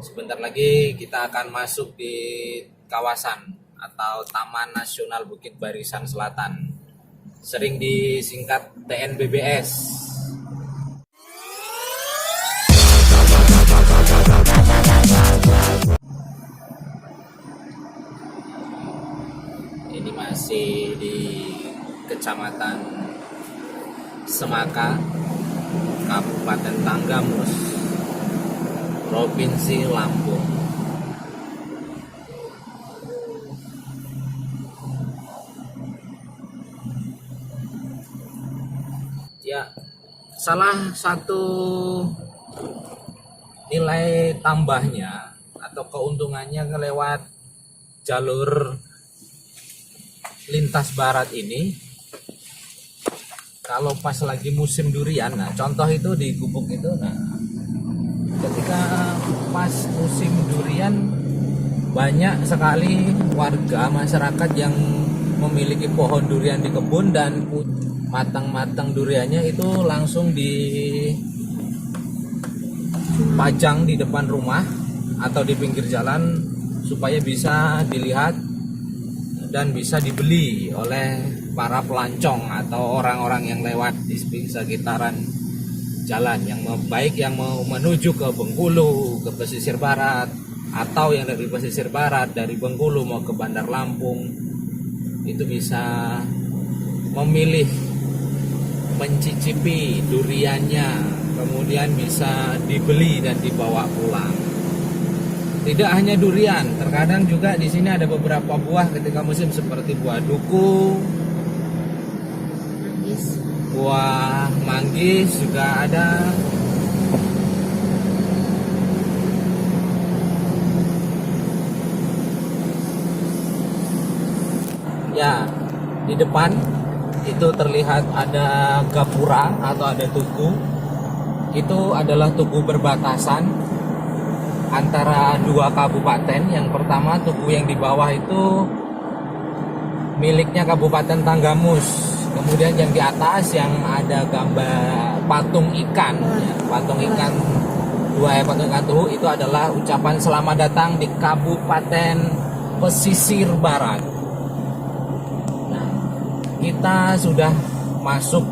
Sebentar lagi kita akan masuk di kawasan atau Taman Nasional Bukit Barisan Selatan, sering disingkat TNBBS. Ini masih di Kecamatan Semaka, Kabupaten Tanggamus, Provinsi Lampung. Ya, salah satu nilai tambahnya atau keuntungannya lewat jalur lintas barat ini, kalau pas lagi musim durian, nah contoh itu di Gubuk itu, nah ketika pas musim durian banyak sekali warga masyarakat yang memiliki pohon durian di kebun, dan matang-matang duriannya itu langsung dipajang di depan rumah atau di pinggir jalan supaya bisa dilihat dan bisa dibeli oleh para pelancong atau orang-orang yang lewat di sekitaran jalan, yang baik yang mau menuju ke Bengkulu, ke pesisir barat, atau yang dari pesisir barat dari Bengkulu mau ke Bandar Lampung, itu bisa memilih, mencicipi duriannya, kemudian bisa dibeli dan dibawa pulang. Tidak hanya durian, terkadang juga di sini ada beberapa buah ketika musim seperti buah duku, buah manggis juga ada. Ya, di depan itu terlihat ada gapura atau ada tugu. Itu adalah tugu berbatasan antara dua kabupaten. Yang pertama, tugu yang di bawah itu miliknya Kabupaten Tanggamus. Kemudian yang di atas yang ada gambar patung ikan, ya, patung ikan patung ikan tuhu, itu adalah ucapan selamat datang di Kabupaten Pesisir Barat. Nah, kita sudah masuk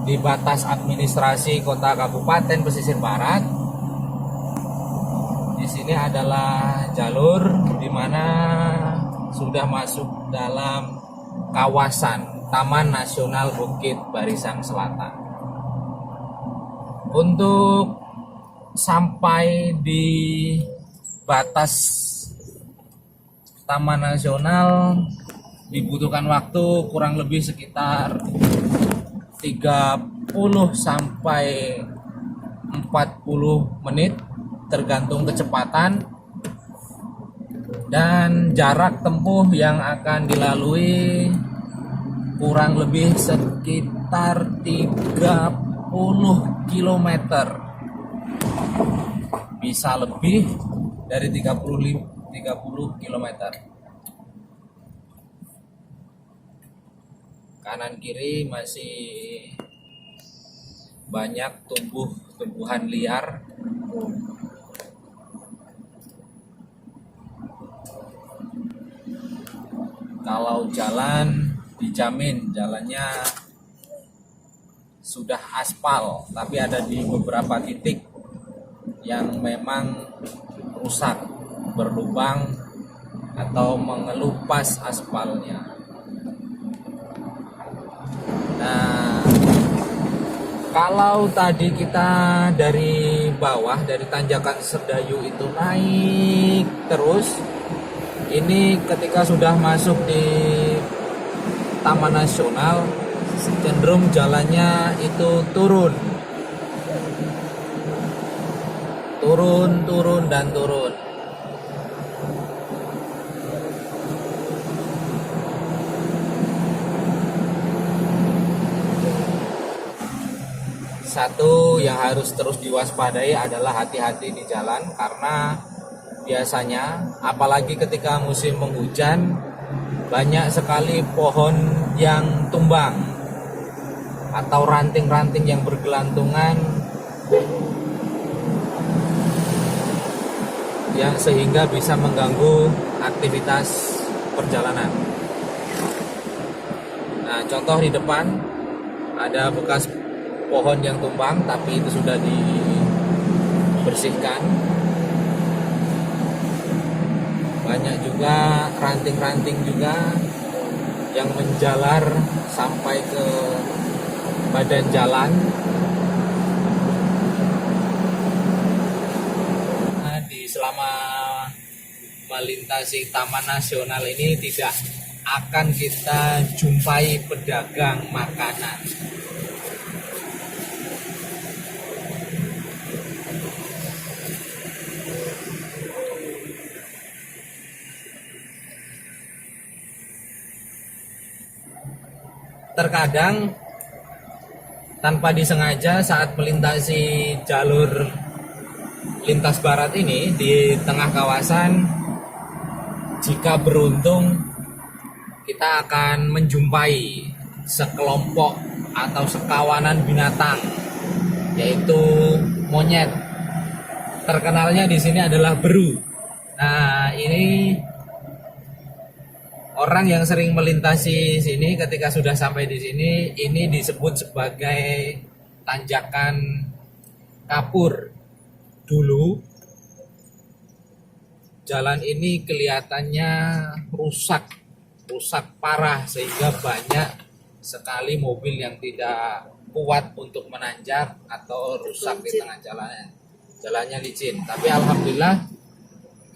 di batas administrasi kota Kabupaten Pesisir Barat. Di sini adalah jalur di mana sudah masuk dalam kawasan Taman Nasional Bukit Barisan Selatan. Untuk sampai di batas Taman Nasional dibutuhkan waktu kurang lebih sekitar 30 sampai 40 menit tergantung kecepatan dan jarak tempuh yang akan dilalui kurang lebih sekitar 30 km. Bisa lebih dari 30 km. Kanan kiri masih banyak tumbuhan liar. Kalau jalan dijamin jalannya sudah aspal, tapi ada di beberapa titik yang memang rusak, berlubang atau mengelupas aspalnya. Nah, kalau tadi kita dari bawah, dari tanjakan Sedayu itu naik terus, ini ketika sudah masuk di Taman Nasional cenderung jalannya itu turun dan turun. Satu yang harus terus diwaspadai adalah hati-hati di jalan, karena biasanya apalagi ketika musim penghujan banyak sekali pohon yang tumbang atau ranting-ranting yang bergelantungan yang sehingga bisa mengganggu aktivitas perjalanan. Nah, contoh di depan ada bekas pohon yang tumbang, tapi itu sudah dibersihkan. Banyak juga ranting-ranting juga yang menjalar sampai ke badan jalan. Nah, selama melintasi Taman Nasional ini tidak akan kita jumpai pedagang makanan. Terkadang tanpa disengaja saat melintasi jalur lintas barat ini di tengah kawasan, jika beruntung kita akan menjumpai sekelompok atau sekawanan binatang, yaitu monyet. Terkenalnya di sini adalah beru. Nah, ini orang yang sering melintasi sini ketika sudah sampai di sini, ini disebut sebagai tanjakan kapur. Dulu jalan ini kelihatannya rusak parah, sehingga banyak sekali mobil yang tidak kuat untuk menanjak atau rusak di tengah jalannya. Jalannya licin, tapi alhamdulillah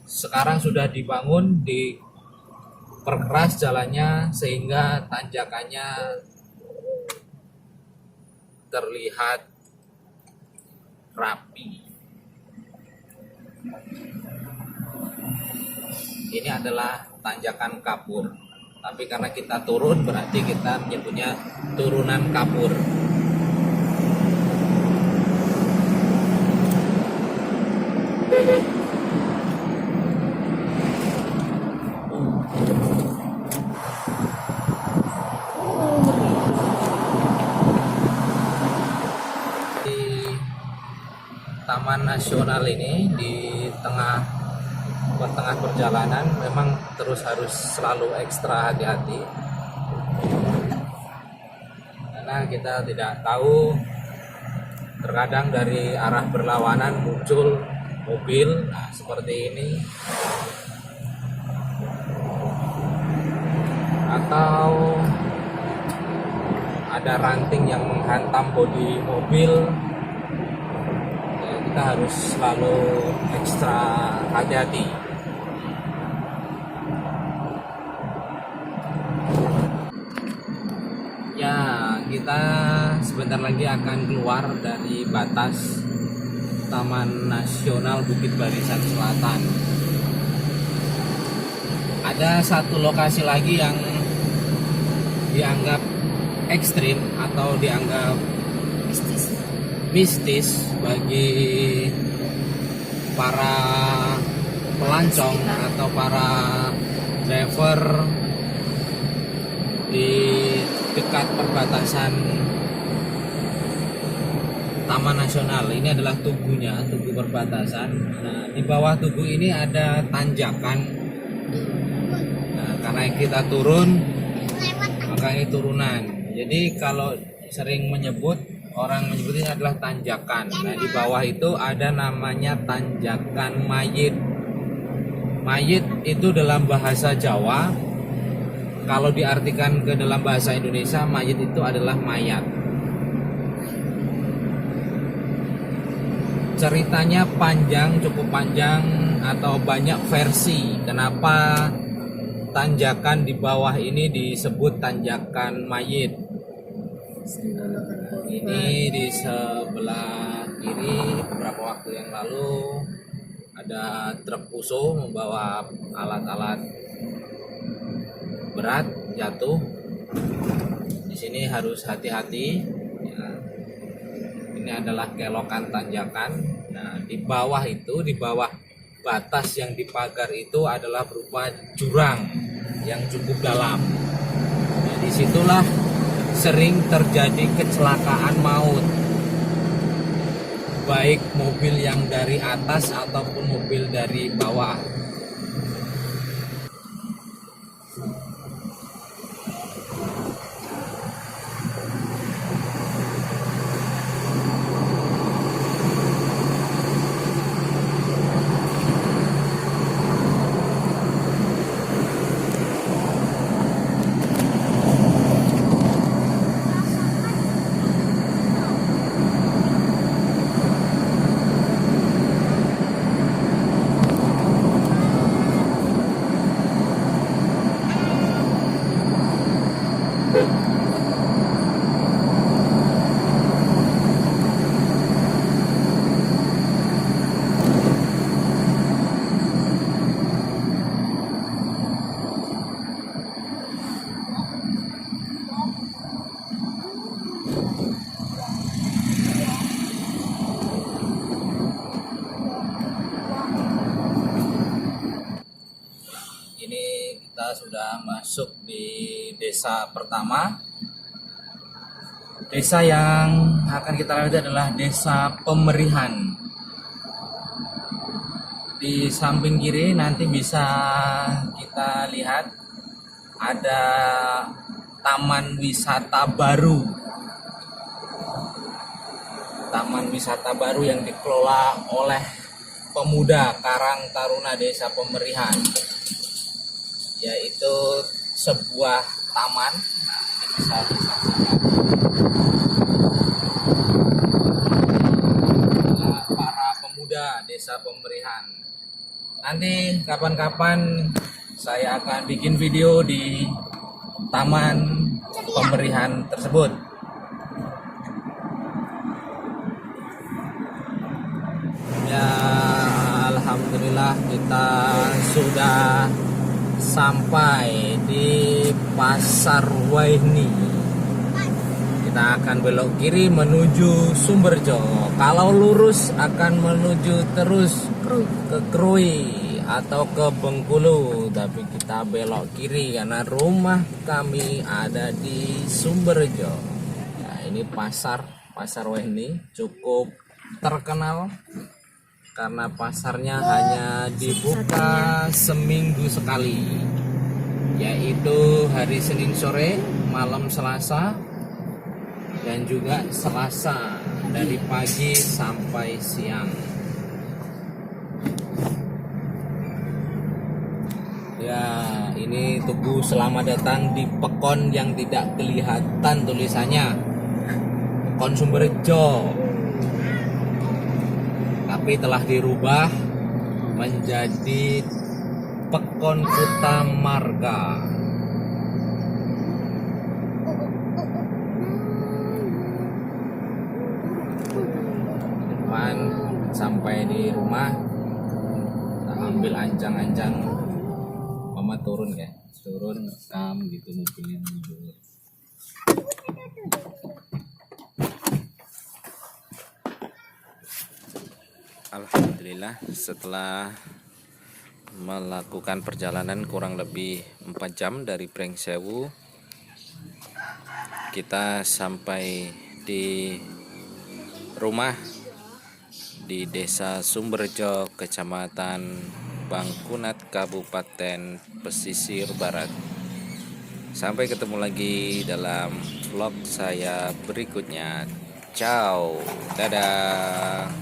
sekarang sudah dibangun, diperkeras jalannya sehingga tanjakannya terlihat rapi. Ini adalah tanjakan kapur, tapi karena kita turun berarti kita menyebutnya turunan kapur. Di Taman Nasional ini, di tengah perjalanan memang terus harus selalu ekstra hati-hati, karena kita tidak tahu, terkadang dari arah berlawanan muncul mobil seperti ini, atau ada ranting yang menghantam bodi mobil. Kita harus selalu ekstra hati-hati. Ya, kita sebentar lagi akan keluar dari batas Taman Nasional Bukit Barisan Selatan. Ada satu lokasi lagi yang dianggap ekstrim atau dianggap mistis bagi para pelancong atau para driver di dekat perbatasan Taman Nasional. Ini adalah tugunya, tugu perbatasan. Nah, di bawah tugu ini ada tanjakan. Nah, karena kita turun, maka ini turunan. Jadi kalau sering orang menyebut ini adalah tanjakan. Nah, di bawah itu ada namanya tanjakan mayit. Mayit itu dalam bahasa Jawa, kalau diartikan ke dalam bahasa Indonesia, mayit itu adalah mayat. Ceritanya panjang, cukup panjang, atau banyak versi kenapa tanjakan di bawah ini disebut tanjakan mayit. Ini di sebelah kiri beberapa waktu yang lalu ada truk puso membawa alat-alat berat jatuh. Di sini harus hati-hati. Ya. Ini adalah kelokan tanjakan. Nah, di bawah itu, di bawah batas yang dipagar itu adalah berupa jurang yang cukup dalam. Nah, disitulah sering terjadi kecelakaan maut, baik mobil yang dari atas ataupun mobil dari bawah. Ini kita sudah masuk di desa pertama. Desa yang akan kita lewati adalah Desa Pemerihan. Di samping kiri nanti bisa kita lihat ada taman wisata baru. Taman wisata baru yang dikelola oleh pemuda Karang Taruna Desa Pemerihan, yaitu sebuah taman. Nah, ini bisa disaksikan para pemuda Desa Pemerihan. Nanti kapan-kapan saya akan bikin video di Taman Pemerihan tersebut. Ya, alhamdulillah kita sudah sampai di Pasar Waihni. Kita akan belok kiri menuju Sumberjo. Kalau lurus akan menuju terus ke Krui atau ke Bengkulu, tapi kita belok kiri karena rumah kami ada di Sumberjo. Nah, ini pasar Waihni cukup terkenal karena pasarnya hanya dibuka seminggu sekali, yaitu hari Senin sore, malam Selasa, dan juga Selasa dari pagi sampai siang. Ya, ini Tugu selamat datang di Pekon yang tidak kelihatan tulisannya, Pekon Sumberjo, tapi telah dirubah menjadi Pekon Kuta Marga. Depan sampai di rumah, kita ambil ancang-ancang, mama turun ya, turun kam gitu mobilnya mundur. Alhamdulillah, setelah melakukan perjalanan kurang lebih 4 jam dari Prengsewu, kita sampai di rumah di Desa Sumberjo, Kecamatan Bangkunat, Kabupaten Pesisir Barat. Sampai ketemu lagi dalam vlog saya berikutnya. Ciao, dadah.